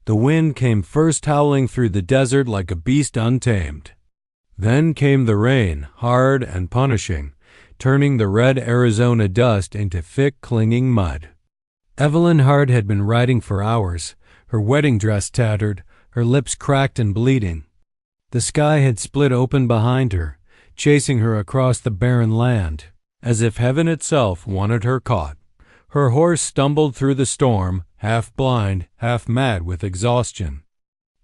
The wind came first howling through the desert like a beast untamed. Then came the rain, hard and punishing, turning the red Arizona dust into thick, clinging mud. Evelyn Hart had been riding for hours, her wedding dress tattered, her lips cracked and bleeding. The sky had split open behind her, chasing her across the barren land, as if heaven itself wanted her caught. Her horse stumbled through the storm, half blind, half mad with exhaustion.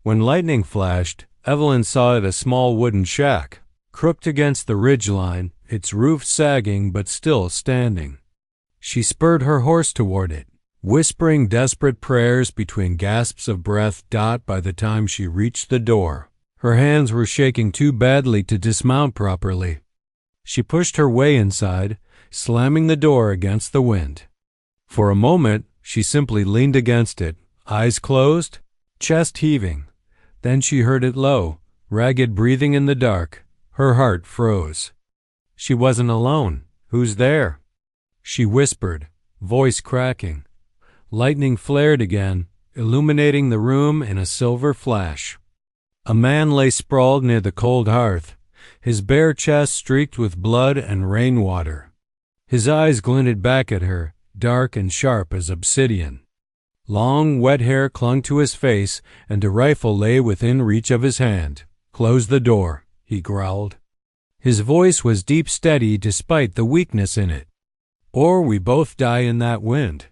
When lightning flashed, Evelyn saw it a small wooden shack, crooked against the ridgeline, its roof sagging but still standing. She spurred her horse toward it, whispering desperate prayers between gasps of breath. By the time she reached the door, her hands were shaking too badly to dismount properly. She pushed her way inside, slamming the door against the wind. For a moment, she simply leaned against it, eyes closed, chest heaving. Then she heard it low, ragged breathing in the dark. Her heart froze. She wasn't alone. "Who's there?" she whispered, voice cracking. Lightning flared again, illuminating the room in a silver flash. A man lay sprawled near the cold hearth, his bare chest streaked with blood and rainwater. His eyes glinted back at her, dark and sharp as obsidian. Long, wet hair clung to his face, and a rifle lay within reach of his hand. "Close the door," he growled. His voice was deep, steady, despite the weakness in it. "Or we both die in that wind."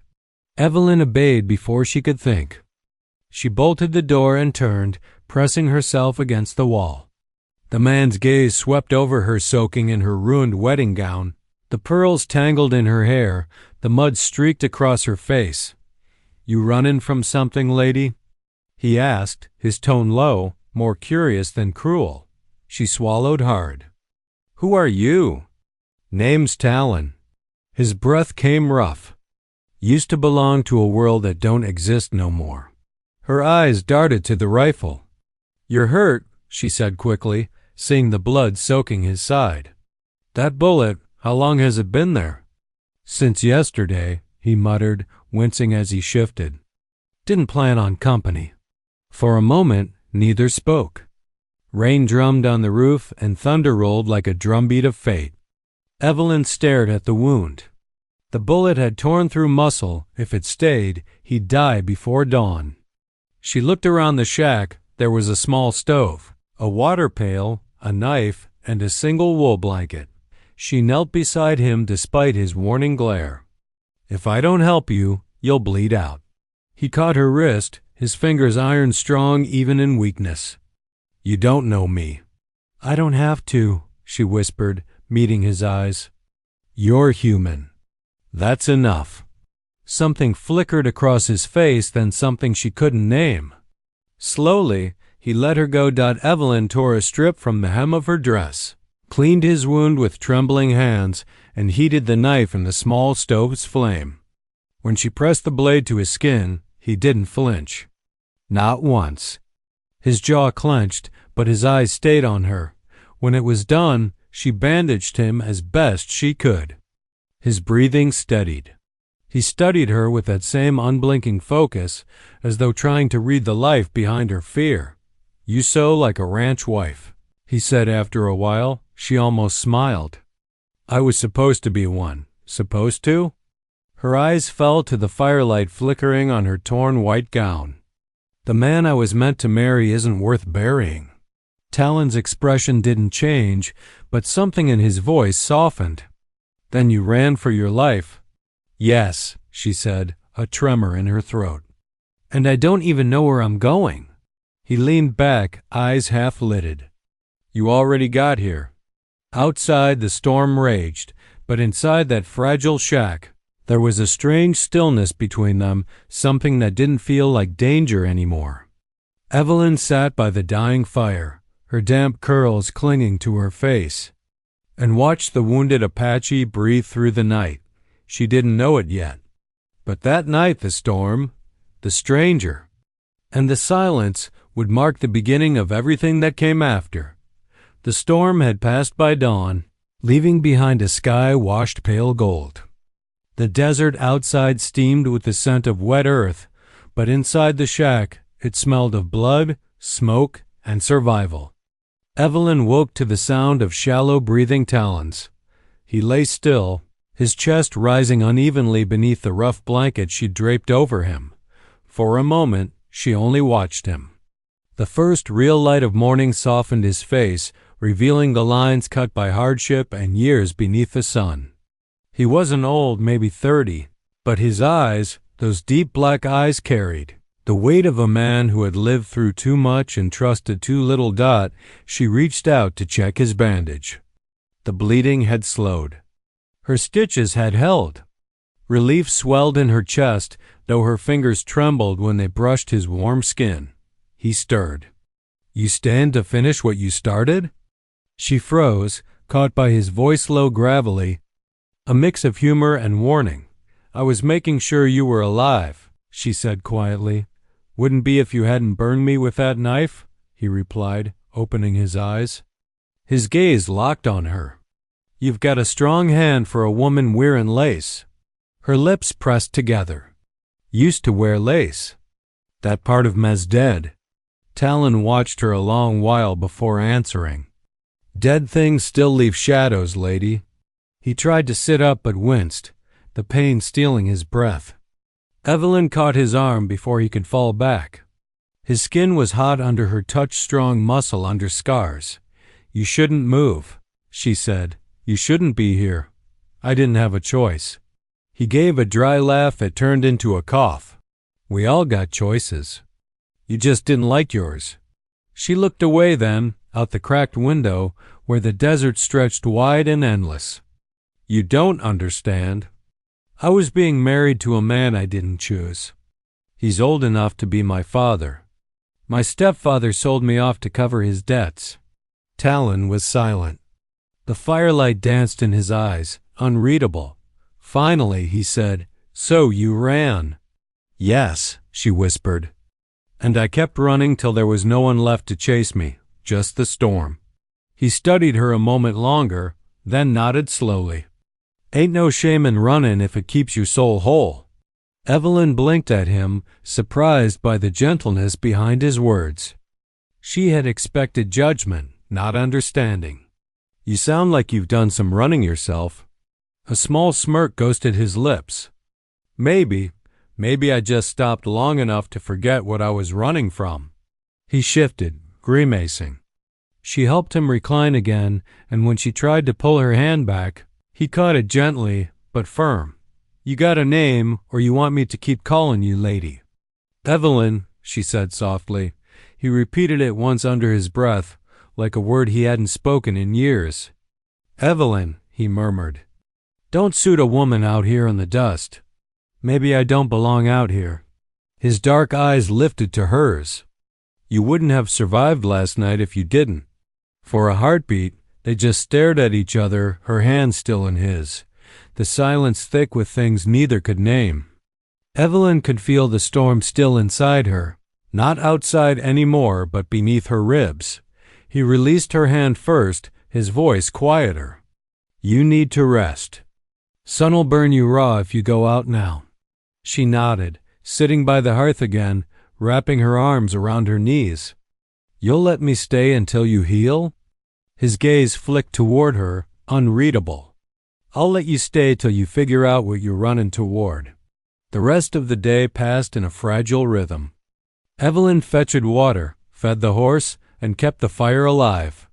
Evelyn obeyed before she could think. She bolted the door and turned, pressing herself against the wall. The man's gaze swept over her, soaking in her ruined wedding gown. The pearls tangled in her hair, the mud streaked across her face. "You runnin' from something, lady?" he asked, his tone low, more curious than cruel. She swallowed hard. "Who are you?" "Name's Talon." His breath came rough. "Used to belong to a world that don't exist no more." Her eyes darted to the rifle. "You're hurt," she said quickly, seeing the blood soaking his side. "That bullet, how long has it been there?" "Since yesterday," he muttered, wincing as he shifted. "Didn't plan on company." For a moment, neither spoke. Rain drummed on the roof and thunder rolled like a drumbeat of fate. Evelyn stared at the wound. The bullet had torn through muscle. If it stayed, he'd die before dawn. She looked around the shack. There was a small stove, a water pail, a knife, and a single wool blanket. She knelt beside him despite his warning glare. "If I don't help you, you'll bleed out." He caught her wrist, his fingers iron strong even in weakness. "You don't know me." "I don't have to," she whispered, meeting his eyes. "You're human. That's enough." Something flickered across his face, then something she couldn't name. Slowly, he let her go. Evelyn tore a strip from the hem of her dress, cleaned his wound with trembling hands, and heated the knife in the small stove's flame. When she pressed the blade to his skin, he didn't flinch. Not once. His jaw clenched, but his eyes stayed on her. When it was done, she bandaged him as best she could. His breathing steadied. He studied her with that same unblinking focus, as though trying to read the life behind her fear. "You sew like a ranch wife," he said after a while. She almost smiled. "I was supposed to be one." "Supposed to?" Her eyes fell to the firelight flickering on her torn white gown. "The man I was meant to marry isn't worth burying." Talon's expression didn't change, but something in his voice softened. "Then you ran for your life?" "Yes," she said, a tremor in her throat. "And I don't even know where I'm going." He leaned back, eyes half-lidded. "You already got here." Outside, the storm raged, but inside that fragile shack, there was a strange stillness between them, something that didn't feel like danger anymore. Evelyn sat by the dying fire, her damp curls clinging to her face, and watched the wounded Apache breathe through the night. She didn't know it yet. But that night the storm, the stranger, and the silence would mark the beginning of everything that came after. The storm had passed by dawn, leaving behind a sky washed pale gold. The desert outside steamed with the scent of wet earth, but inside the shack It smelled of blood, smoke, and survival. Evelyn woke to the sound of shallow breathing Talon's. He lay still, his chest rising unevenly beneath the rough blanket she'd draped over him. For a moment, she only watched him. The first real light of morning softened his face, revealing the lines cut by hardship and years beneath the sun. He wasn't old, maybe 30, but his eyes, those deep black eyes, carried the weight of a man who had lived through too much and trusted too little. She reached out to check his bandage. The bleeding had slowed. Her stitches had held. Relief swelled in her chest, though her fingers trembled when they brushed his warm skin. He stirred. "You stand to finish what you started?" She froze, caught by his voice, low, gravelly, a mix of humor and warning. "I was making sure you were alive," she said quietly. "Wouldn't be if you hadn't burned me with that knife," he replied, opening his eyes. His gaze locked on her. "You've got a strong hand for a woman wearing lace." Her lips pressed together. "Used to wear lace. That part of me's dead." Talon watched her a long while before answering. "Dead things still leave shadows, lady." He tried to sit up but winced, the pain stealing his breath. Evelyn caught his arm before he could fall back. His skin was hot under her touch-strong muscle under scars. "You shouldn't move," she said. "You shouldn't be here. I didn't have a choice." He gave a dry laugh that turned into a cough. "We all got choices. You just didn't like yours." She looked away then, out the cracked window, where the desert stretched wide and endless. "You don't understand. I was being married to a man I didn't choose. He's old enough to be my father. My stepfather sold me off to cover his debts." Talon was silent. The firelight danced in his eyes, unreadable. Finally, he said, "So you ran." "Yes," she whispered. "And I kept running till there was no one left to chase me, just the storm." He studied her a moment longer, then nodded slowly. "Ain't no shame in running if it keeps your soul whole." Evelyn blinked at him, surprised by the gentleness behind his words. She had expected judgment, not understanding. "You sound like you've done some running yourself." A small smirk ghosted his lips. Maybe I just stopped long enough to forget what I was running from." He shifted, grimacing. She helped him recline again, and when she tried to pull her hand back, he caught it gently, but firm. "You got a name, or you want me to keep calling you lady?" "Evelyn," she said softly. He repeated it once under his breath, like a word he hadn't spoken in years. "Evelyn," he murmured. "Don't suit a woman out here in the dust. Maybe I don't belong out here." His dark eyes lifted to hers. "You wouldn't have survived last night if you didn't." For a heartbeat, they just stared at each other, her hand still in his, the silence thick with things neither could name. Evelyn could feel the storm still inside her, not outside anymore, but beneath her ribs. He released her hand first, his voice quieter. "You need to rest. Sun'll burn you raw if you go out now." She nodded, sitting by the hearth again, wrapping her arms around her knees. "You'll let me stay until you heal?" His gaze flicked toward her, unreadable. "I'll let you stay till you figure out what you're running toward." The rest of the day passed in a fragile rhythm. Evelyn fetched water, fed the horse, and kept the fire alive.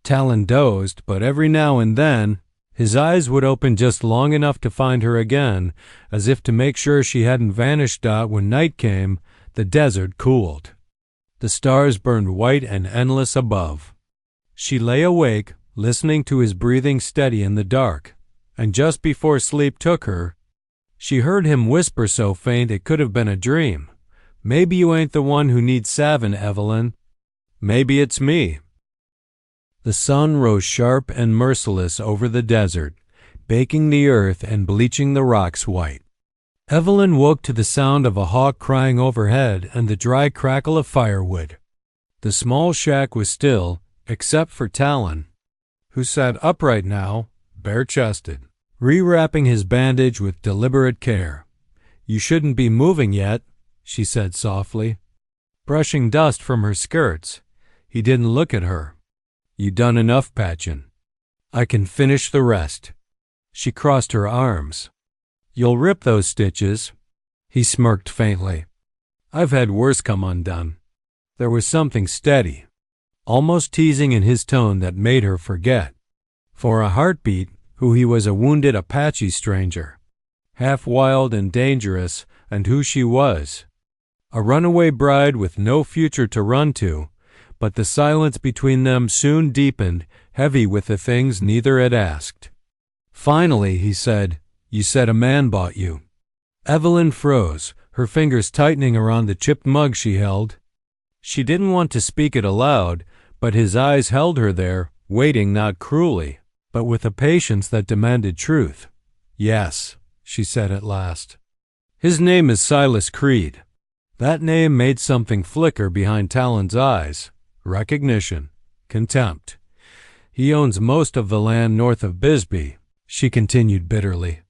Talon dozed, but every now and then his eyes would open just long enough to find her again, as if to make sure she hadn't vanished. When night came, the desert cooled. The stars burned white and endless above. She lay awake, listening to his breathing steady in the dark, and just before sleep took her, she heard him whisper so faint it could have been a dream. "Maybe you ain't the one who needs salvin', Evelyn. Maybe it's me." The sun rose sharp and merciless over the desert, baking the earth and bleaching the rocks white. Evelyn woke to the sound of a hawk crying overhead and the dry crackle of firewood. The small shack was still, except for Talon, who sat upright now, bare-chested, rewrapping his bandage with deliberate care. "You shouldn't be moving yet," she said softly. brushing dust from her skirts. He didn't look at her. "You done enough patchin'. I can finish the rest." She crossed her arms. "You'll rip those stitches." He smirked faintly. "I've had worse come undone." There was something steady, almost teasing in his tone that made her forget, for a heartbeat, who he was, a wounded Apache stranger, half wild and dangerous, and who she was. A runaway bride with no future to run to, but the silence between them soon deepened, heavy with the things neither had asked. Finally, he said, "You said a man bought you." Evelyn froze, her fingers tightening around the chipped mug she held. She didn't want to speak it aloud, but his eyes held her there, waiting not cruelly, but with a patience that demanded truth. "Yes," she said at last. "His name is Silas Creed." That name made something flicker behind Talon's eyes. Recognition. Contempt. "He owns most of the land north of Bisbee," she continued bitterly.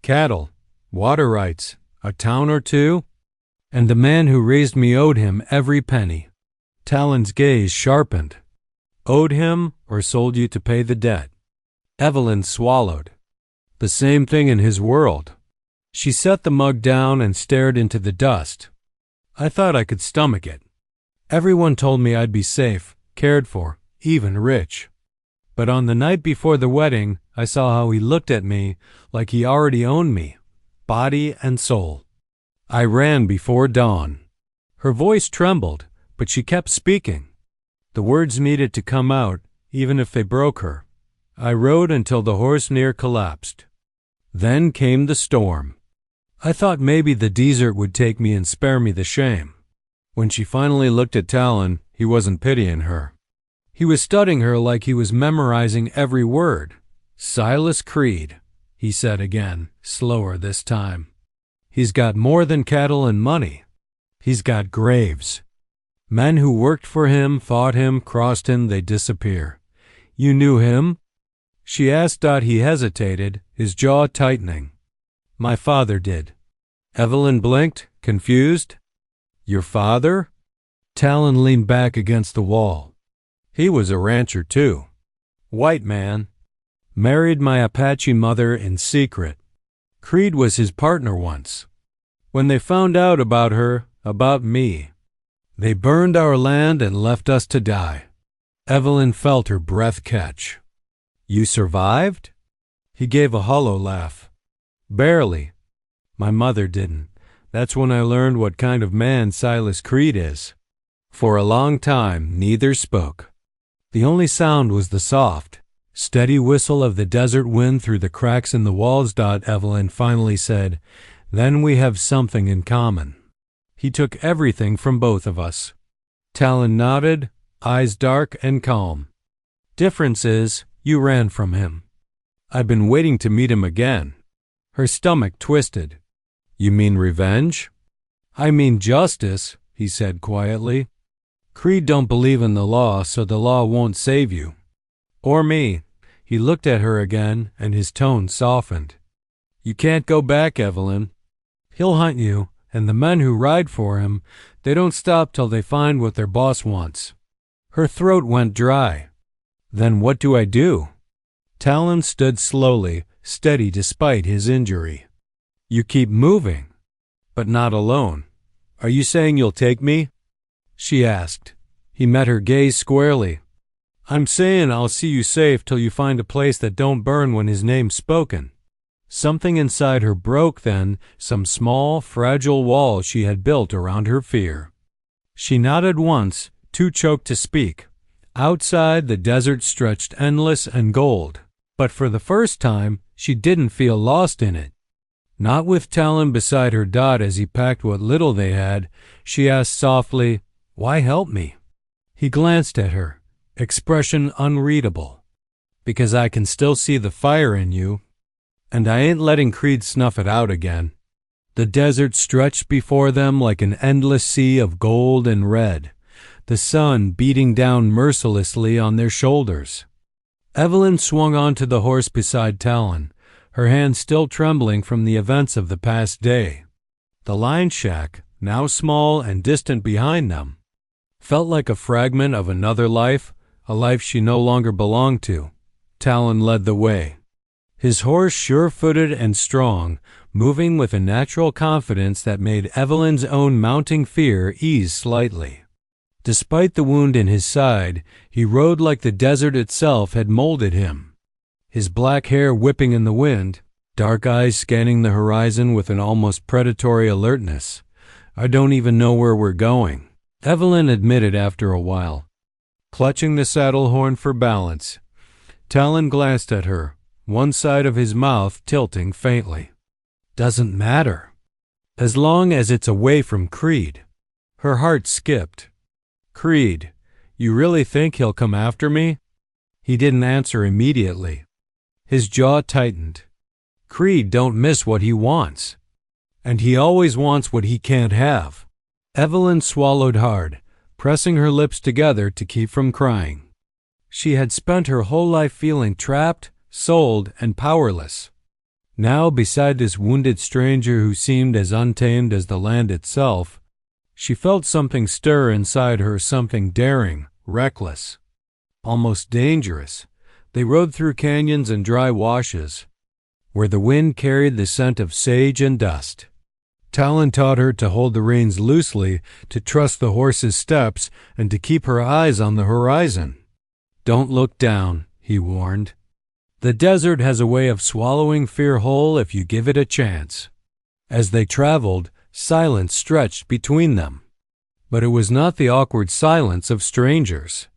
"Cattle, water rights, a town or two, and the man who raised me owed him every penny." Talon's gaze sharpened. "Owed him or sold you to pay the debt?" Evelyn swallowed. "The same thing in his world." She set the mug down and stared into the dust. "I thought I could stomach it. Everyone told me I'd be safe, cared for, even rich. But on the night before the wedding, I saw how he looked at me like he already owned me, body and soul. I ran before dawn." Her voice trembled, but she kept speaking. The words needed to come out, even if they broke her. "I rode until the horse near collapsed. Then came the storm. I thought maybe the desert would take me and spare me the shame." When she finally looked at Talon, he wasn't pitying her. He was studying her like he was memorizing every word. "Silas Creed," he said again, slower this time. "He's got more than cattle and money. He's got graves. Men who worked for him, fought him, crossed him, they disappear. You knew him?" She asked. He hesitated, his jaw tightening. "My father did." Evelyn blinked, confused. "Your father?" Talon leaned back against the wall. "He was a rancher too. White man. Married my Apache mother in secret. Creed was his partner once. When they found out about her, about me, they burned our land and left us to die." Evelyn felt her breath catch. "You survived?" He gave a hollow laugh. "Barely. My mother didn't. That's when I learned what kind of man Silas Creed is." For a long time, neither spoke. The only sound was the soft, steady whistle of the desert wind through the cracks in the walls. Evelyn finally said, "Then we have something in common. He took everything from both of us." Talon nodded, eyes dark and calm. "Difference is, you ran from him. I've been waiting to meet him again." Her stomach twisted. "You mean revenge?" "I mean justice," he said quietly. "Creed don't believe in the law, so the law won't save you. Or me." He looked at her again, and his tone softened. "You can't go back, Evelyn. He'll hunt you, and the men who ride for him, they don't stop till they find what their boss wants." Her throat went dry. "Then what do I do?" Talon stood slowly, steady despite his injury. "You keep moving, but not alone. Are you saying you'll take me?" she asked. He met her gaze squarely. "I'm saying I'll see you safe till you find a place that don't burn when his name's spoken." Something inside her broke then, some small, fragile wall she had built around her fear. She nodded once, too choked to speak. Outside, the desert stretched endless and gold, but for the first time, she didn't feel lost in it. Not with Talon beside her. As he packed what little they had, she asked softly, "Why help me?" He glanced at her, expression unreadable. "Because I can still see the fire in you, and I ain't letting Creed snuff it out again." The desert stretched before them like an endless sea of gold and red, the sun beating down mercilessly on their shoulders. Evelyn swung onto the horse beside Talon, her hand still trembling from the events of the past day. The line shack, now small and distant behind them, felt like a fragment of another life, a life she no longer belonged to. Talon led the way, his horse sure-footed and strong, moving with a natural confidence that made Evelyn's own mounting fear ease slightly. Despite the wound in his side, he rode like the desert itself had molded him, his black hair whipping in the wind, dark eyes scanning the horizon with an almost predatory alertness. "I don't even know where we're going," Evelyn admitted after a while. Clutching the saddle horn for balance, Talon glanced at her, one side of his mouth tilting faintly. "Doesn't matter, as long as it's away from Creed." Her heart skipped. "Creed, you really think he'll come after me?" He didn't answer immediately. His jaw tightened. Creed don't miss what he wants, and he always wants what he can't have. Evelyn swallowed hard, pressing her lips together to keep from crying. She had spent her whole life feeling trapped, sold, and powerless. Now, beside this wounded stranger who seemed as untamed as the land itself, she felt something stir inside her, something daring, reckless, almost dangerous. They rode through canyons and dry washes, where the wind carried the scent of sage and dust. Talon taught her to hold the reins loosely, to trust the horse's steps, and to keep her eyes on the horizon. "Don't look down," he warned. "The desert has a way of swallowing fear whole if you give it a chance." As they traveled, silence stretched between them. But it was not the awkward silence of strangers.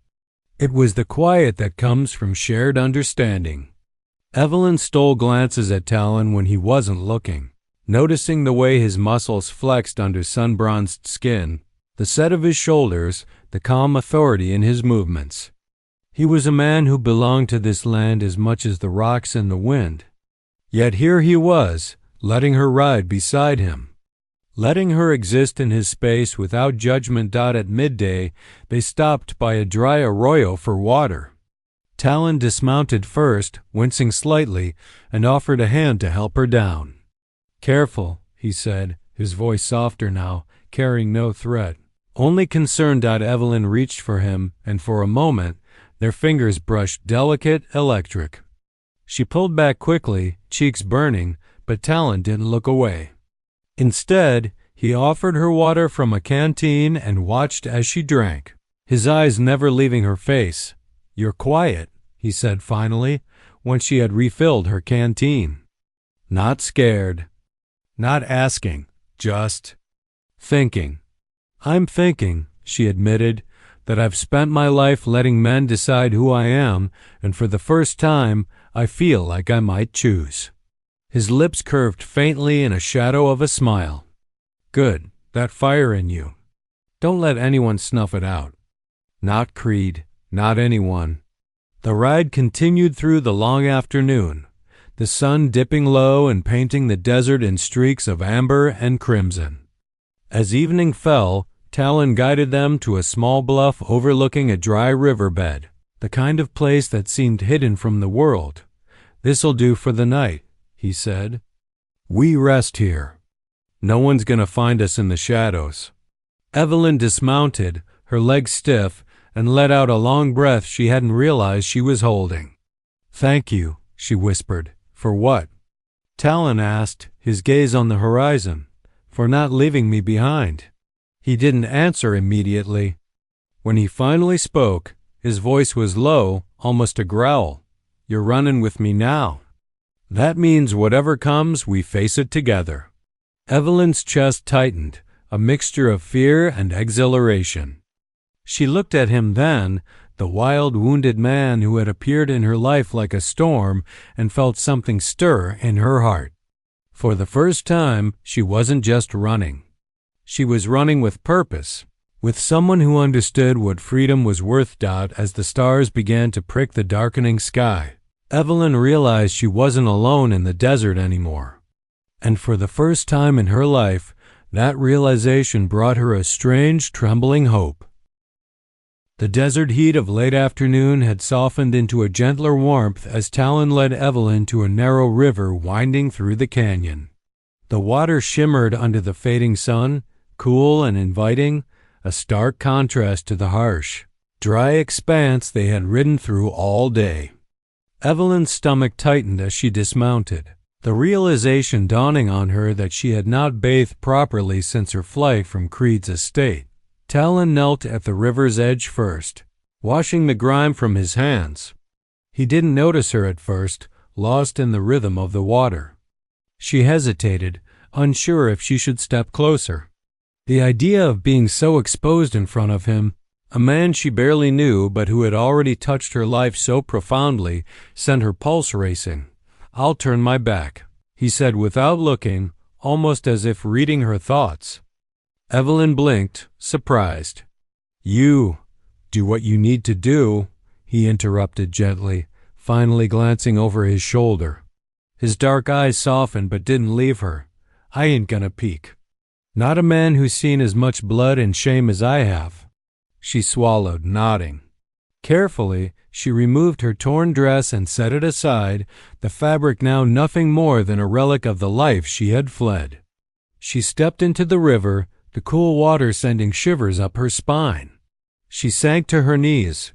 It was the quiet that comes from shared understanding. Evelyn stole glances at Talon when he wasn't looking, noticing the way his muscles flexed under sun-bronzed skin, the set of his shoulders, the calm authority in his movements. He was a man who belonged to this land as much as the rocks and the wind. Yet here he was, letting her ride beside him, letting her exist in his space without judgment. At midday, they stopped by a dry arroyo for water. Talon dismounted first, wincing slightly, and offered a hand to help her down. "Careful," he said, his voice softer now, carrying no threat. Only concern. Evelyn reached for him, and for a moment, their fingers brushed delicate, electric. She pulled back quickly, cheeks burning, but Talon didn't look away. Instead, he offered her water from a canteen and watched as she drank, his eyes never leaving her face. "You're quiet," he said finally, when she had refilled her canteen. "Not scared. Not asking. Just thinking." "I'm thinking," she admitted, "that I've spent my life letting men decide who I am, and for the first time, I feel like I might choose." His lips curved faintly in a shadow of a smile. "Good, that fire in you. Don't let anyone snuff it out. Not Creed, not anyone." The ride continued through the long afternoon, the sun dipping low and painting the desert in streaks of amber and crimson. As evening fell, Talon guided them to a small bluff overlooking a dry riverbed, the kind of place that seemed hidden from the world. "This'll do for the night," he said. "We rest here. No one's gonna find us in the shadows." Evelyn dismounted, her legs stiff, and let out a long breath she hadn't realized she was holding. "Thank you," she whispered. "For what?" Talon asked, his gaze on the horizon. "For not leaving me behind." He didn't answer immediately. When he finally spoke, his voice was low, almost a growl. "You're running with me now. That means whatever comes, we face it together." Evelyn's chest tightened, a mixture of fear and exhilaration. She looked at him then, the wild, wounded man who had appeared in her life like a storm, and felt something stir in her heart. For the first time, she wasn't just running. She was running with purpose, with someone who understood what freedom was worth. As the stars began to prick the darkening sky, Evelyn realized she wasn't alone in the desert anymore. And for the first time in her life, that realization brought her a strange, trembling hope. The desert heat of late afternoon had softened into a gentler warmth as Talon led Evelyn to a narrow river winding through the canyon. The water shimmered under the fading sun, cool and inviting, a stark contrast to the harsh, dry expanse they had ridden through all day. Evelyn's stomach tightened as she dismounted, the realization dawning on her that she had not bathed properly since her flight from Creed's estate. Talon knelt at the river's edge first, washing the grime from his hands. He didn't notice her at first, lost in the rhythm of the water. She hesitated, unsure if she should step closer. The idea of being so exposed in front of him, a man she barely knew but who had already touched her life so profoundly, sent her pulse racing. "I'll turn my back," he said without looking, almost as if reading her thoughts. Evelyn blinked, surprised. "You do what you need to do," he interrupted gently, finally glancing over his shoulder. His dark eyes softened but didn't leave her. "I ain't gonna peek. Not a man who's seen as much blood and shame as I have." She swallowed, nodding. Carefully, she removed her torn dress and set it aside, the fabric now nothing more than a relic of the life she had fled. She stepped into the river, the cool water sending shivers up her spine. She sank to her knees,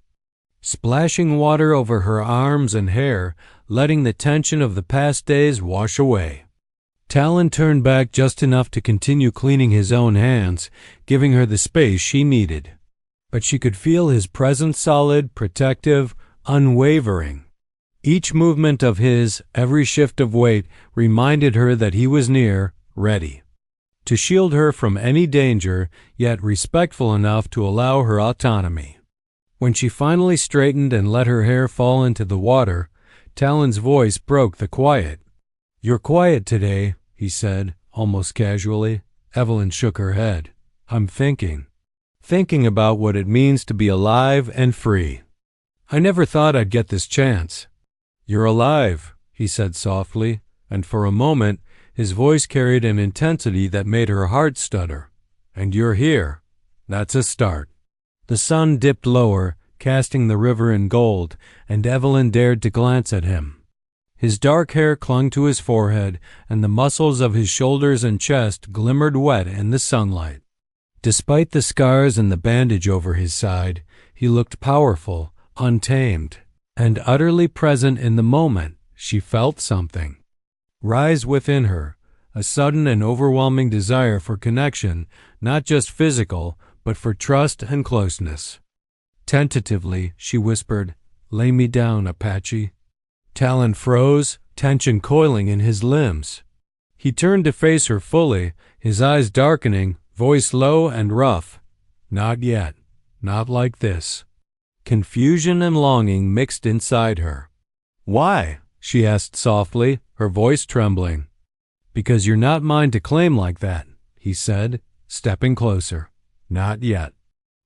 splashing water over her arms and hair, letting the tension of the past days wash away. Talon turned back just enough to continue cleaning his own hands, giving her the space she needed. But she could feel his presence solid, protective, unwavering. Each movement of his, every shift of weight, reminded her that he was near, ready to shield her from any danger, yet respectful enough to allow her autonomy. When she finally straightened and let her hair fall into the water, Talon's voice broke the quiet. "You're quiet today," he said, almost casually. Evelyn shook her head. "I'm thinking about what it means to be alive and free. I never thought I'd get this chance." "You're alive," he said softly, and for a moment his voice carried an intensity that made her heart stutter. "And you're here. That's a start." The sun dipped lower, casting the river in gold, and Evelyn dared to glance at him. His dark hair clung to his forehead, and the muscles of his shoulders and chest glimmered wet in the sunlight. Despite the scars and the bandage over his side, he looked powerful, untamed, and utterly present in the moment. She felt something rise within her, a sudden and overwhelming desire for connection, not just physical, but for trust and closeness. Tentatively, she whispered, "Lay me down, Apache." Talon froze, tension coiling in his limbs. He turned to face her fully, his eyes darkening, voice low and rough. "Not yet. Not like this." Confusion and longing mixed inside her. "Why?" she asked softly, her voice trembling. "Because you're not mine to claim like that," he said, stepping closer. "Not yet.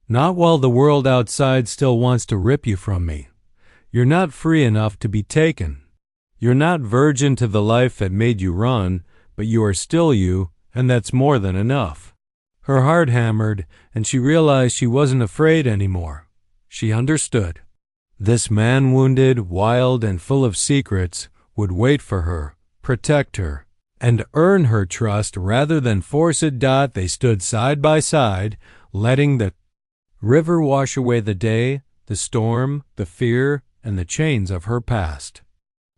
Not while the world outside still wants to rip you from me. You're not free enough to be taken. You're not virgin to the life that made you run, but you are still you, and that's more than enough." Her heart hammered, and she realized she wasn't afraid anymore. She understood. This man, wounded, wild, and full of secrets, would wait for her, protect her, and earn her trust rather than force it. They stood side by side, letting the river wash away the day, the storm, the fear, and the chains of her past.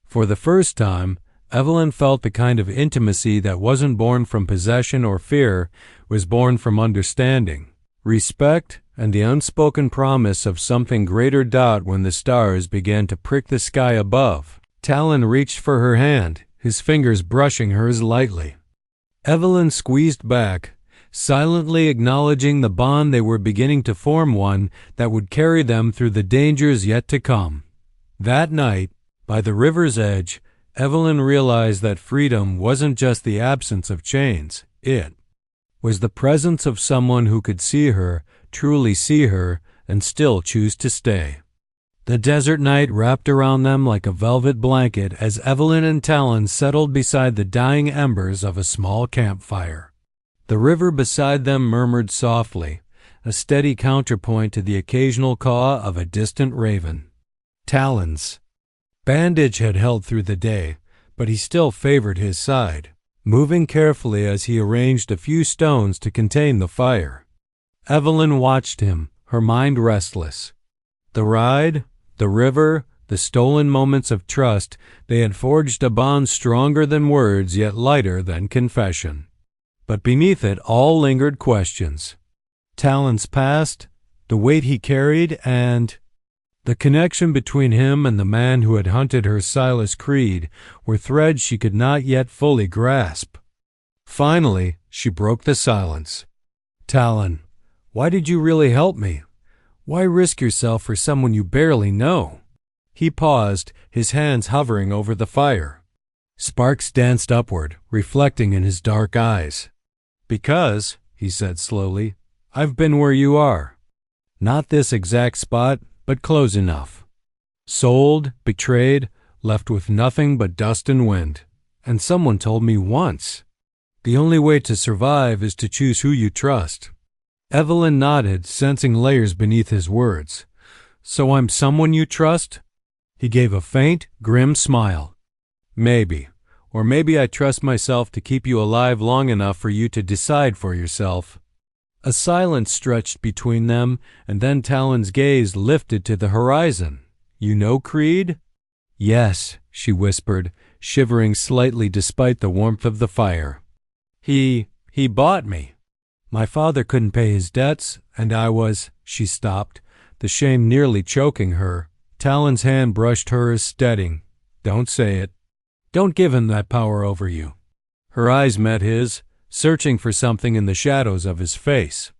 For the first time, Evelyn felt the kind of intimacy that wasn't born from possession or fear, was born from understanding, respect, and the unspoken promise of something greater. When the stars began to prick the sky above, Talon reached for her hand, his fingers brushing hers lightly. Evelyn squeezed back, silently acknowledging the bond they were beginning to form, one that would carry them through the dangers yet to come. That night, by the river's edge, Evelyn realized that freedom wasn't just the absence of chains. It was the presence of someone who could see her, truly see her, and still choose to stay. The desert night wrapped around them like a velvet blanket as Evelyn and Talon settled beside the dying embers of a small campfire. The river beside them murmured softly, a steady counterpoint to the occasional caw of a distant raven. Talon's bandage had held through the day, but he still favored his side. moving carefully as he arranged a few stones to contain the fire. Evelyn watched him, her mind restless. The ride, the river, the stolen moments of trust, they had forged a bond stronger than words yet lighter than confession. But beneath it all lingered questions. Talon's past, the weight he carried, and the connection between him and the man who had hunted her, Silas Creed, were threads she could not yet fully grasp. Finally, she broke the silence. "Talon, why did you really help me? Why risk yourself for someone you barely know?" He paused, his hands hovering over the fire. Sparks danced upward, reflecting in his dark eyes. "Because," he said slowly, "I've been where you are. Not this exact spot, but close enough. Sold, betrayed, left with nothing but dust and wind. And someone told me once, the only way to survive is to choose who you trust." Evelyn nodded, sensing layers beneath his words. "So I'm someone you trust?" He gave a faint, grim smile. "Maybe. Or maybe I trust myself to keep you alive long enough for you to decide for yourself." A silence stretched between them, and then Talon's gaze lifted to the horizon. "You know Creed?" "Yes," she whispered, shivering slightly despite the warmth of the fire. He bought me. My father couldn't pay his debts, and I was—" She stopped, the shame nearly choking her. Talon's hand brushed hers, steadying. "Don't say it. Don't give him that power over you." Her eyes met his, searching for something in the shadows of his face.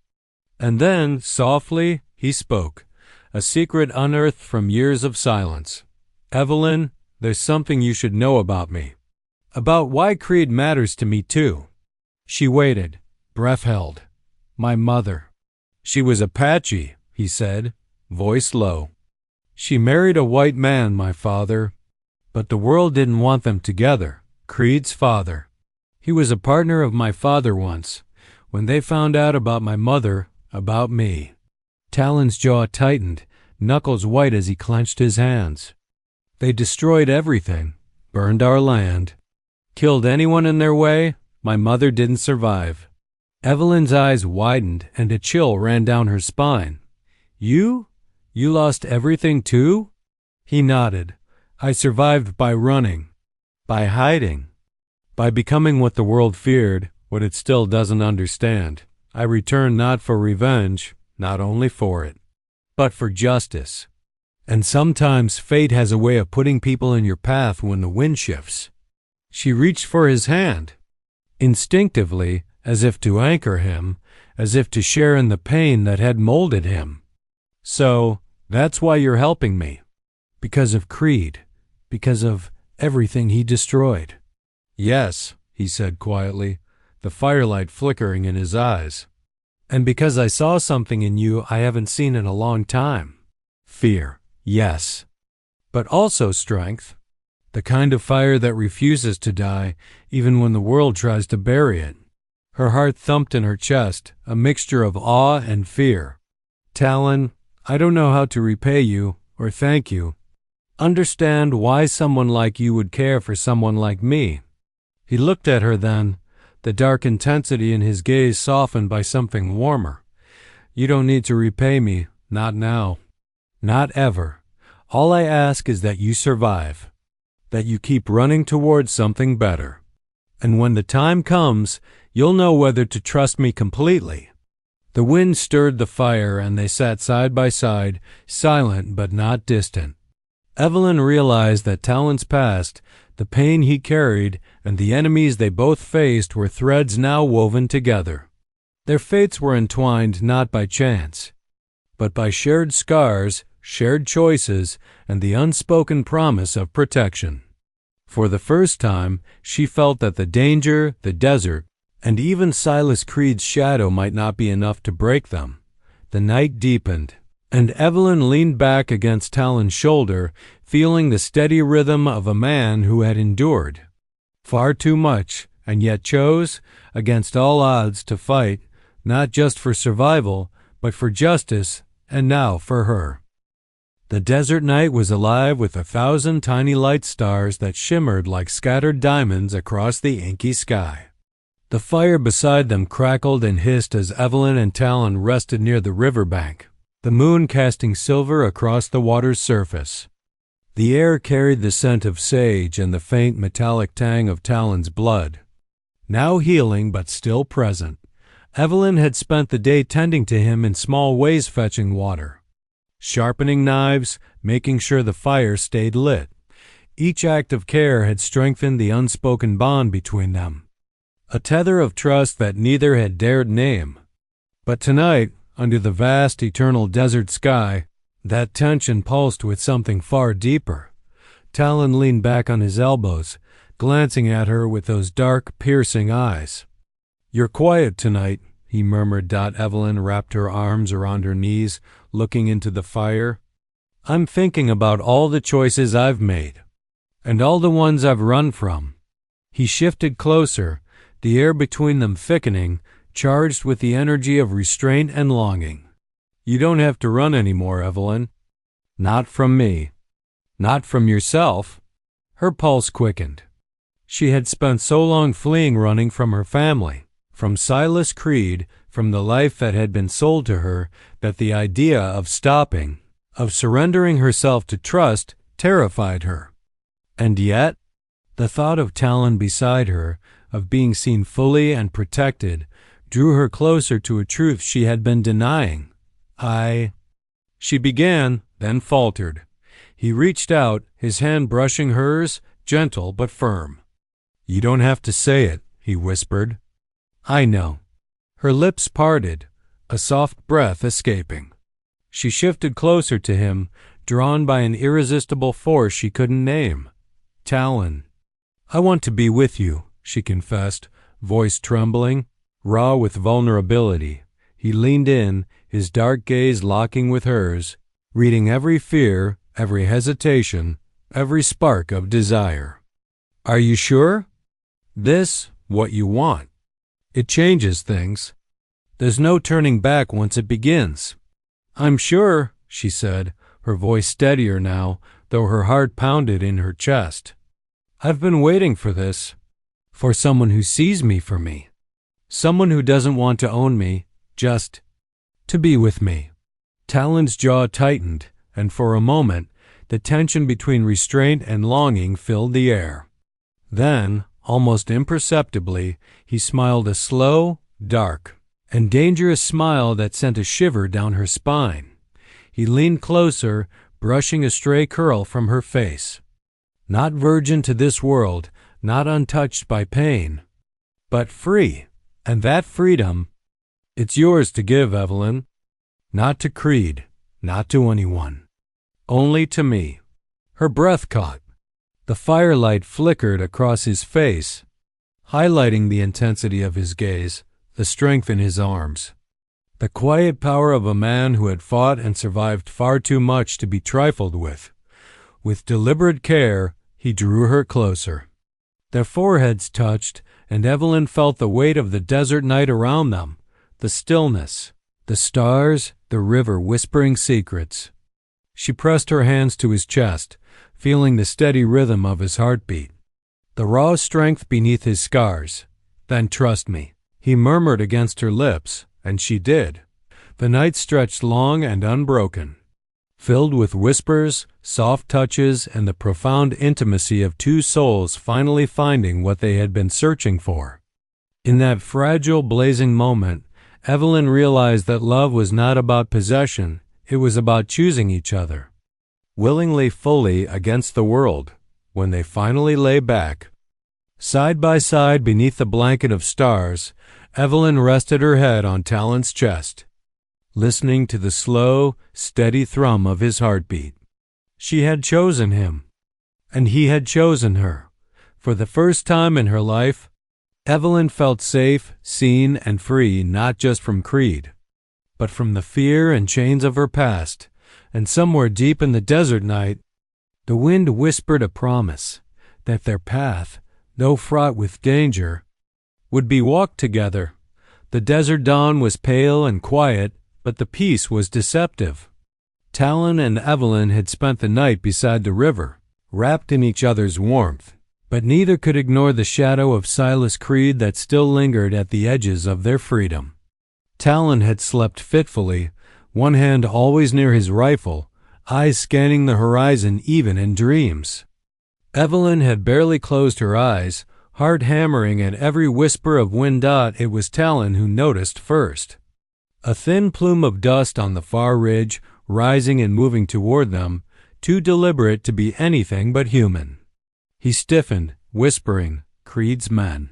And then, softly, he spoke, a secret unearthed from years of silence. "Evelyn, there's something you should know about me. About why Creed matters to me, too." She waited, breath held. "My mother. She was Apache," he said, voice low. "She married a white man, my father. But the world didn't want them together, Creed's father. He was a partner of my father once. When they found out about my mother, about me." Talon's jaw tightened, knuckles white as he clenched his hands. "They destroyed everything, burned our land, killed anyone in their way. My mother didn't survive." Evelyn's eyes widened and a chill ran down her spine. You lost everything too?" He nodded. "I survived by running, by hiding, by becoming what the world feared, what it still doesn't understand. I returned not for revenge, not only for it, but for justice. And sometimes fate has a way of putting people in your path when the wind shifts." She reached for his hand. Instinctively, as if to anchor him, as if to share in the pain that had molded him. "So, that's why you're helping me. Because of Creed. Because of everything he destroyed." "Yes," he said quietly, the firelight flickering in his eyes. "And because I saw something in you I haven't seen in a long time. Fear, yes. But also strength. The kind of fire that refuses to die, even when the world tries to bury it." Her heart thumped in her chest, a mixture of awe and fear. "Talon, I don't know how to repay you or thank you. Understand why someone like you would care for someone like me." He looked at her then, the dark intensity in his gaze softened by something warmer. "You don't need to repay me, not now. Not ever. All I ask is that you survive, that you keep running towards something better. And when the time comes, you'll know whether to trust me completely." The wind stirred the fire, and they sat side by side, silent but not distant. Evelyn realized that Talon's past, the pain he carried, and the enemies they both faced were threads now woven together. Their fates were entwined not by chance, but by shared scars, shared choices, and the unspoken promise of protection. For the first time, she felt that the danger, the desert, and even Silas Creed's shadow might not be enough to break them. The night deepened, and Evelyn leaned back against Talon's shoulder, feeling the steady rhythm of a man who had endured far too much, and yet chose, against all odds, to fight, not just for survival, but for justice, and now for her. The desert night was alive with 1,000 tiny light stars that shimmered like scattered diamonds across the inky sky. The fire beside them crackled and hissed as Evelyn and Talon rested near the riverbank, the moon casting silver across the water's surface. The air carried the scent of sage and the faint metallic tang of Talon's blood. Now healing but still present, Evelyn had spent the day tending to him in small ways, fetching water, sharpening knives, making sure the fire stayed lit. Each act of care had strengthened the unspoken bond between them, a tether of trust that neither had dared name. But tonight, under the vast eternal desert sky, that tension pulsed with something far deeper. Talon leaned back on his elbows, glancing at her with those dark, piercing eyes. "You're quiet tonight," he murmured. Evelyn wrapped her arms around her knees, looking into the fire. "I'm thinking about all the choices I've made, and all the ones I've run from." He shifted closer, the air between them thickening, charged with the energy of restraint and longing. "You don't have to run anymore, Evelyn. Not from me. Not from yourself." Her pulse quickened. She had spent so long fleeing, running from her family, from Silas Creed, from the life that had been sold to her, that the idea of stopping, of surrendering herself to trust, terrified her. And yet, the thought of Talon beside her, of being seen fully and protected, drew her closer to a truth she had been denying. She began, then faltered. He reached out, his hand brushing hers, gentle but firm. "You don't have to say it," he whispered. "I know." Her lips parted, a soft breath escaping. She shifted closer to him, drawn by an irresistible force she couldn't name. "Talon, I want to be with you," she confessed, voice trembling, raw with vulnerability. He leaned in, his dark gaze locking with hers, reading every fear, every hesitation, every spark of desire. "Are you sure? This, what you want? It changes things. There's no turning back once it begins." "I'm sure," she said, her voice steadier now, though her heart pounded in her chest. "I've been waiting for this, for someone who sees me for me, someone who doesn't want to own me, just to be with me." Talon's jaw tightened, and for a moment, the tension between restraint and longing filled the air. Then, almost imperceptibly, he smiled a slow, dark, and dangerous smile that sent a shiver down her spine. He leaned closer, brushing a stray curl from her face. Not virgin to this world, not untouched by pain, but free, and that freedom, it's yours to give, Evelyn. Not to Creed, not to anyone. Only to me. Her breath caught. The firelight flickered across his face, highlighting the intensity of his gaze, the strength in his arms. The quiet power of a man who had fought and survived far too much to be trifled with. With deliberate care, he drew her closer. Their foreheads touched, and Evelyn felt the weight of the desert night around them, the stillness, the stars, the river whispering secrets. She pressed her hands to his chest, feeling the steady rhythm of his heartbeat, the raw strength beneath his scars. "Then trust me," he murmured against her lips, and she did. The night stretched long and unbroken, filled with whispers, soft touches, and the profound intimacy of two souls finally finding what they had been searching for. In that fragile, blazing moment, Evelyn realized that love was not about possession, it was about choosing each other, willingly, fully, against the world. When they finally lay back, side by side beneath the blanket of stars, Evelyn rested her head on Talon's chest, listening to the slow, steady thrum of his heartbeat. She had chosen him, and he had chosen her. For the first time in her life, Evelyn felt safe, seen, and free, not just from Creed, but from the fear and chains of her past. And somewhere deep in the desert night, the wind whispered a promise that their path, though fraught with danger, would be walked together. The desert dawn was pale and quiet, but the peace was deceptive. Talon and Evelyn had spent the night beside the river, wrapped in each other's warmth, but neither could ignore the shadow of Silas Creed that still lingered at the edges of their freedom. Talon had slept fitfully, one hand always near his rifle, eyes scanning the horizon even in dreams. Evelyn had barely closed her eyes, heart hammering at every whisper of wind. It was Talon who noticed first. A thin plume of dust on the far ridge, rising and moving toward them, too deliberate to be anything but human. He stiffened, whispering, "Creed's men."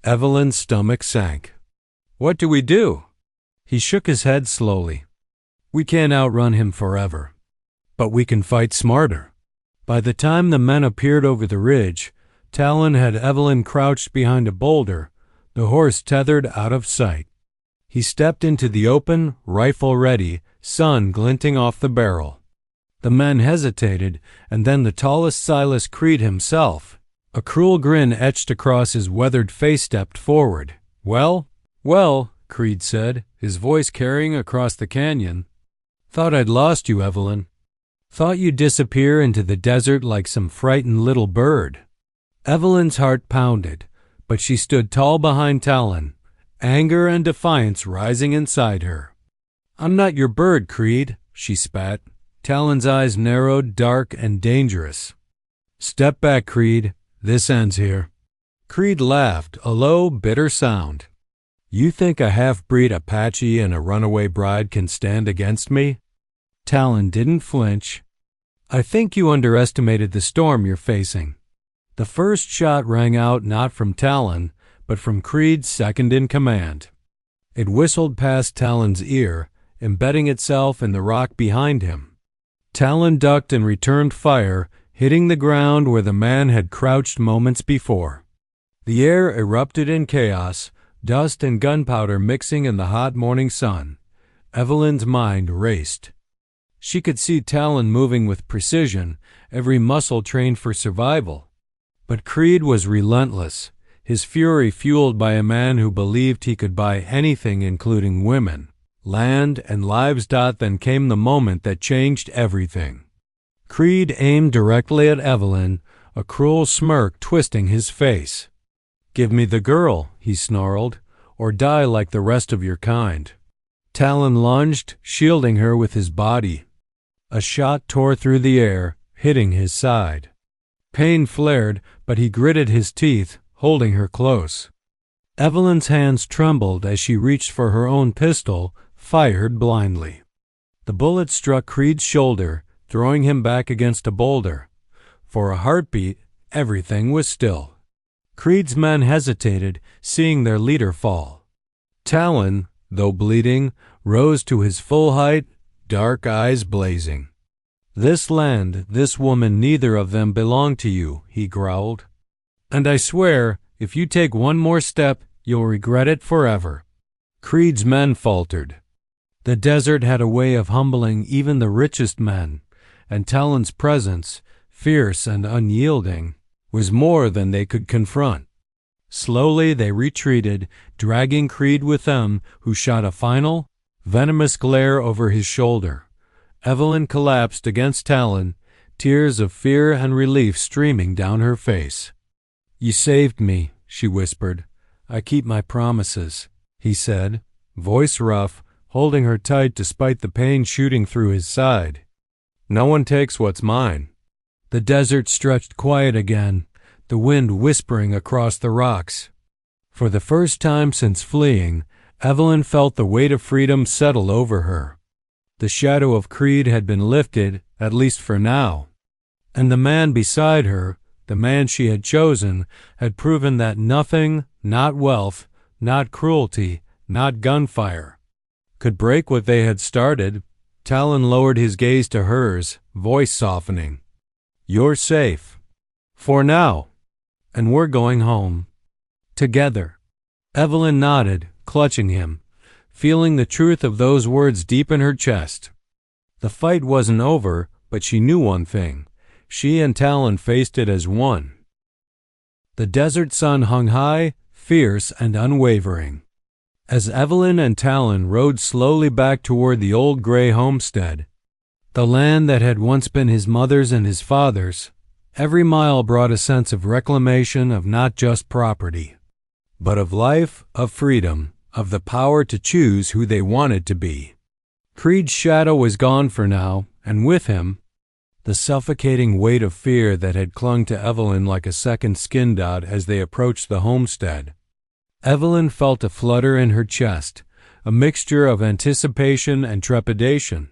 Evelyn's stomach sank. "What do we do?" He shook his head slowly. "We can't outrun him forever. But we can fight smarter." By the time the men appeared over the ridge, Talon had Evelyn crouched behind a boulder, the horse tethered out of sight. He stepped into the open, rifle ready, sun glinting off the barrel. The men hesitated, and then the tallest Silas Creed himself, a cruel grin etched across his weathered face, stepped forward. Well, Creed said, his voice carrying across the canyon. "Thought I'd lost you, Evelyn. Thought you'd disappear into the desert like some frightened little bird." Evelyn's heart pounded, but she stood tall behind Talon, anger and defiance rising inside her. "I'm not your bird, Creed," she spat. Talon's eyes narrowed, dark and dangerous. "Step back, Creed. This ends here." Creed laughed, a low, bitter sound. "You think a half-breed Apache and a runaway bride can stand against me?" Talon didn't flinch. "I think you underestimated the storm you're facing." The first shot rang out not from Talon, but from Creed's second-in-command. It whistled past Talon's ear, embedding itself in the rock behind him. Talon ducked and returned fire, hitting the ground where the man had crouched moments before. The air erupted in chaos, dust and gunpowder mixing in the hot morning sun. Evelyn's mind raced. She could see Talon moving with precision, every muscle trained for survival. But Creed was relentless, his fury fueled by a man who believed he could buy anything, including women, land, and lives. Then came the moment that changed everything. Creed aimed directly at Evelyn, a cruel smirk twisting his face. "Give me the girl," he snarled, "or die like the rest of your kind." Talon lunged, shielding her with his body. A shot tore through the air, hitting his side. Pain flared, but he gritted his teeth, holding her close. Evelyn's hands trembled as she reached for her own pistol, fired blindly. The bullet struck Creed's shoulder, throwing him back against a boulder. For a heartbeat, everything was still. Creed's men hesitated, seeing their leader fall. Talon, though bleeding, rose to his full height, dark eyes blazing. "This land, this woman, neither of them belong to you," he growled. "And I swear, if you take one more step, you'll regret it forever." Creed's men faltered. The desert had a way of humbling even the richest men, and Talon's presence, fierce and unyielding, was more than they could confront. Slowly they retreated, dragging Creed with them, who shot a final, venomous glare over his shoulder. Evelyn collapsed against Talon, tears of fear and relief streaming down her face. "You saved me," she whispered. "I keep my promises," he said, voice rough, holding her tight despite the pain shooting through his side. "No one takes what's mine." The desert stretched quiet again, the wind whispering across the rocks. For the first time since fleeing, Evelyn felt the weight of freedom settle over her. The shadow of Creed had been lifted, at least for now. And the man beside her, the man she had chosen, had proven that nothing, not wealth, not cruelty, not gunfire, could break what they had started. Talon lowered his gaze to hers, voice softening. "You're safe. For now. And we're going home. Together." Evelyn nodded, clutching him, feeling the truth of those words deep in her chest. The fight wasn't over, but she knew one thing. She and Talon faced it as one. The desert sun hung high, fierce and unwavering. As Evelyn and Talon rode slowly back toward the old gray homestead, The land that had once been his mother's and his father's, every mile brought a sense of reclamation of not just property, but of life, of freedom, of the power to choose who they wanted to be. Creed's shadow was gone for now, and with him, the suffocating weight of fear that had clung to Evelyn like a second skin dot as they approached the homestead. Evelyn felt a flutter in her chest, a mixture of anticipation and trepidation.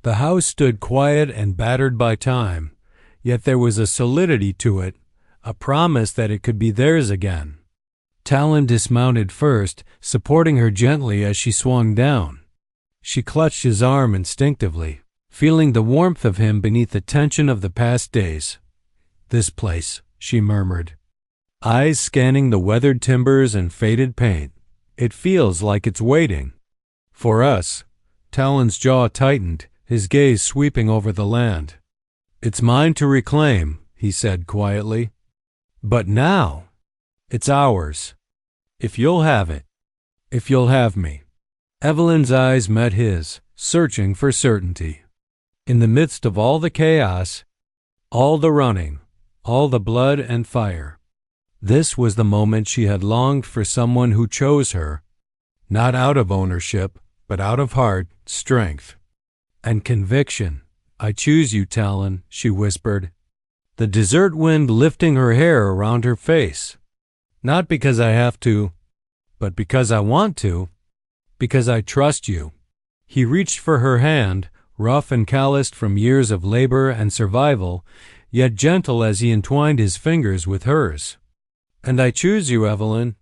The house stood quiet and battered by time, yet there was a solidity to it, a promise that it could be theirs again. Talon dismounted first, supporting her gently as she swung down. She clutched his arm instinctively, feeling the warmth of him beneath the tension of the past days. "This place," she murmured, eyes scanning the weathered timbers and faded paint. "It feels like it's waiting." "For us." Talon's jaw tightened, his gaze sweeping over the land. "It's mine to reclaim," he said quietly. "But now, it's ours. If you'll have it. If you'll have me." Evelyn's eyes met his, searching for certainty. In the midst of all the chaos, all the running, all the blood and fire, this was the moment she had longed for someone who chose her, not out of ownership, but out of heart, strength, and conviction. "I choose you, Talon," she whispered, the desert wind lifting her hair around her face. "Not because I have to, but because I want to, because I trust you." He reached for her hand, rough and calloused from years of labor and survival, yet gentle as he entwined his fingers with hers. "And I choose you, Evelyn.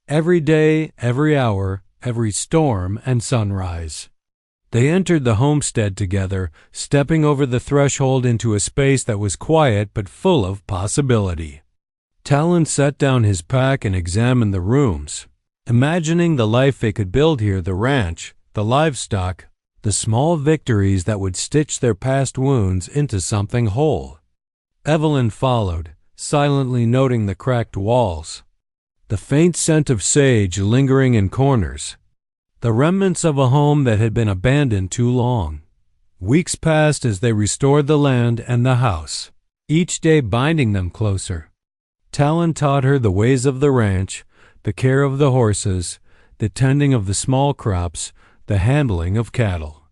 Every day, every hour, every storm and sunrise." They entered the homestead together, stepping over the threshold into a space that was quiet but full of possibility. Talon set down his pack and examined the rooms, imagining the life they could build here, the ranch, the livestock, the small victories that would stitch their past wounds into something whole. Evelyn followed, silently noting the cracked walls, the faint scent of sage lingering in corners, the remnants of a home that had been abandoned too long. Weeks passed as they restored the land and the house, each day binding them closer. Talon taught her the ways of the ranch, the care of the horses, the tending of the small crops, the handling of cattle.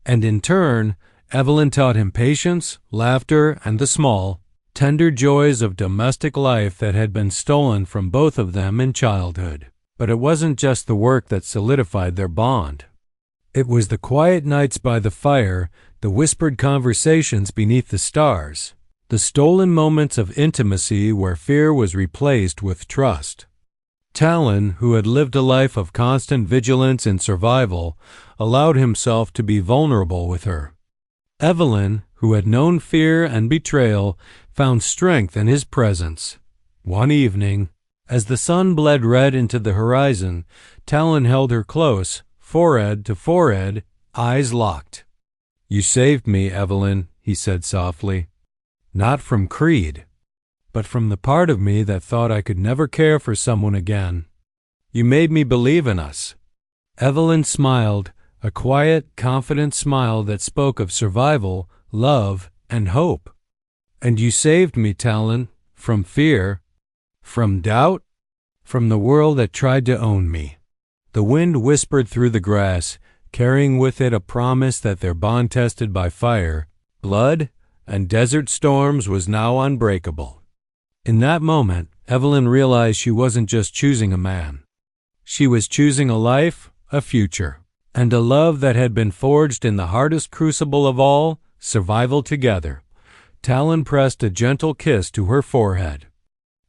And in turn, Evelyn taught him patience, laughter, and the small, tender joys of domestic life that had been stolen from both of them in childhood. But it wasn't just the work that solidified their bond. It was the quiet nights by the fire, the whispered conversations beneath the stars, the stolen moments of intimacy where fear was replaced with trust. Talon, who had lived a life of constant vigilance and survival, allowed himself to be vulnerable with her. Evelyn, who had known fear and betrayal, found strength in his presence. One evening, as the sun bled red into the horizon, Talon held her close, forehead to forehead, eyes locked. "You saved me, Evelyn," he said softly. "Not from Creed, but from the part of me that thought I could never care for someone again. You made me believe in us." Evelyn smiled, a quiet, confident smile that spoke of survival, love, and hope. "And you saved me, Talon, from fear, from doubt, from the world that tried to own me." The wind whispered through the grass, carrying with it a promise that their bond tested by fire, blood, and desert storms was now unbreakable. In that moment, Evelyn realized she wasn't just choosing a man. She was choosing a life, a future, and a love that had been forged in the hardest crucible of all, survival together. Talon pressed a gentle kiss to her forehead.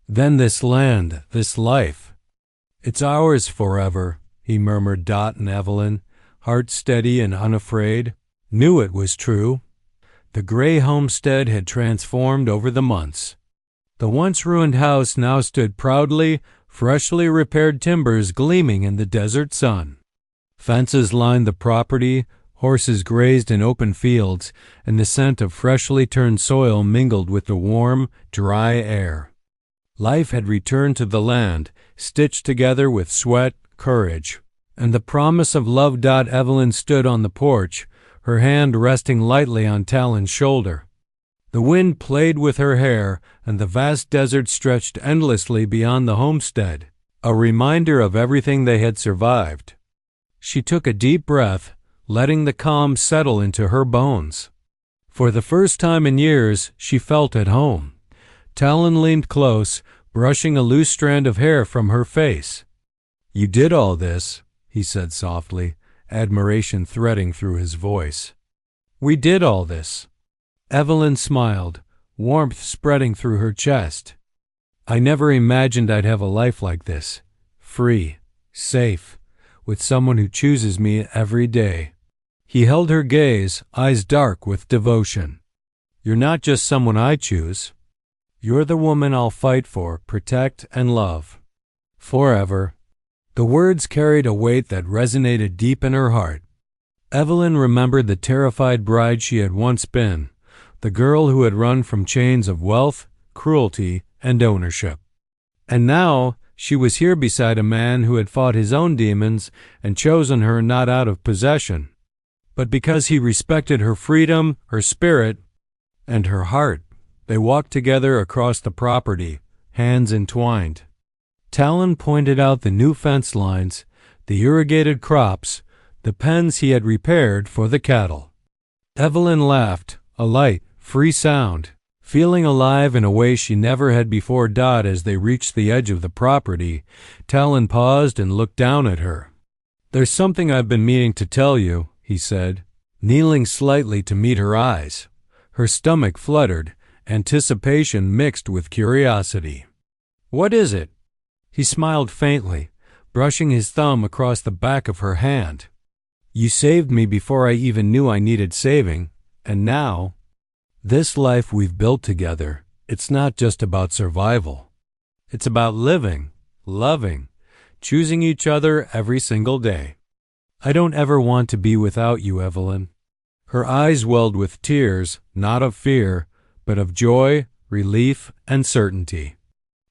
"Then this land, this life, it's ours forever," he murmured. Dot and Evelyn, heart steady and unafraid, knew it was true. The gray homestead had transformed over the months. The once ruined house now stood proudly, freshly repaired timbers gleaming in the desert sun. Fences lined the property, horses grazed in open fields, and the scent of freshly turned soil mingled with the warm, dry air. Life had returned to the land, stitched together with sweat, courage, and the promise of love. Evelyn stood on the porch, her hand resting lightly on Talon's shoulder. The wind played with her hair, and the vast desert stretched endlessly beyond the homestead, a reminder of everything they had survived. She took a deep breath, letting the calm settle into her bones. For the first time in years, she felt at home. Talon leaned close, brushing a loose strand of hair from her face. "You did all this," he said softly, admiration threading through his voice. "We did all this." Evelyn smiled, warmth spreading through her chest. "I never imagined I'd have a life like this, free, safe, with someone who chooses me every day." He held her gaze, eyes dark with devotion. "You're not just someone I choose. You're the woman I'll fight for, protect, and love. Forever." The words carried a weight that resonated deep in her heart. Evelyn remembered the terrified bride she had once been, the girl who had run from chains of wealth, cruelty, and ownership. And now she was here beside a man who had fought his own demons and chosen her not out of possession, but because he respected her freedom, her spirit, and her heart. They walked together across the property, hands entwined. Talon pointed out the new fence lines, the irrigated crops, the pens he had repaired for the cattle. Evelyn laughed, a light, free sound, feeling alive in a way she never had before. As they reached the edge of the property, Talon paused and looked down at her. "There's something I've been meaning to tell you," he said, kneeling slightly to meet her eyes. Her stomach fluttered, anticipation mixed with curiosity. "What is it?" He smiled faintly, brushing his thumb across the back of her hand. "You saved me before I even knew I needed saving, and now, this life we've built together, it's not just about survival. It's about living, loving, choosing each other every single day. I don't ever want to be without you, Evelyn." Her eyes welled with tears, not of fear, but of joy, relief, and certainty.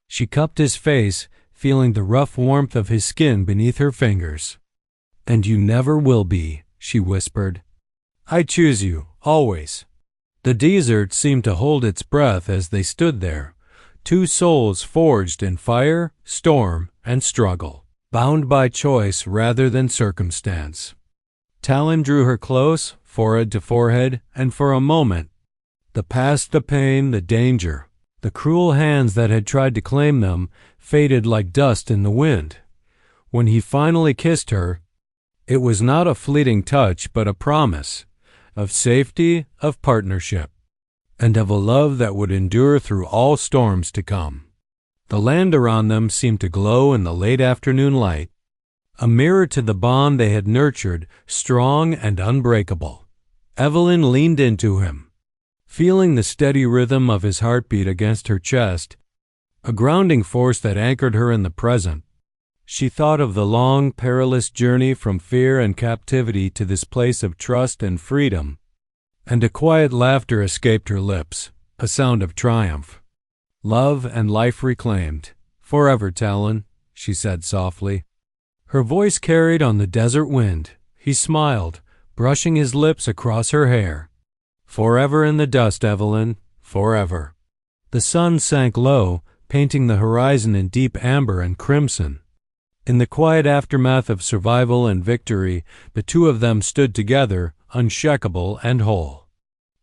She cupped his face, feeling the rough warmth of his skin beneath her fingers. "And you never will be," she whispered. "I choose you, always." The desert seemed to hold its breath as they stood there, two souls forged in fire, storm, and struggle, bound by choice rather than circumstance. Talon drew her close, forehead to forehead, and for a moment, the past, the pain, the danger, the cruel hands that had tried to claim them, faded like dust in the wind. When he finally kissed her, it was not a fleeting touch but a promise of safety, of partnership, and of a love that would endure through all storms to come. The land around them seemed to glow in the late afternoon light, a mirror to the bond they had nurtured, strong and unbreakable. Evelyn leaned into him, feeling the steady rhythm of his heartbeat against her chest, a grounding force that anchored her in the present. She thought of the long, perilous journey from fear and captivity to this place of trust and freedom, and a quiet laughter escaped her lips, a sound of triumph. "Love and life reclaimed. Forever, Talon," she said softly. Her voice carried on the desert wind. He smiled, brushing his lips across her hair. "Forever in the dust, Evelyn, forever." The sun sank low, painting the horizon in deep amber and crimson. In the quiet aftermath of survival and victory, the two of them stood together, unshakable and whole.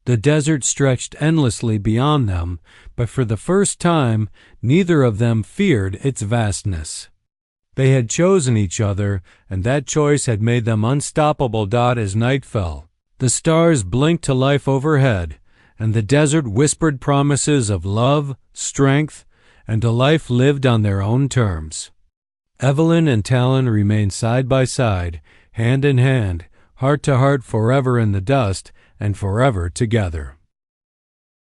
The desert stretched endlessly beyond them, but for the first time, neither of them feared its vastness. They had chosen each other, and that choice had made them unstoppable. As night fell, the stars blinked to life overhead, and the desert whispered promises of love, strength, and a life lived on their own terms. Evelyn and Talon remained side by side, hand in hand, heart to heart, forever in the dust and forever together.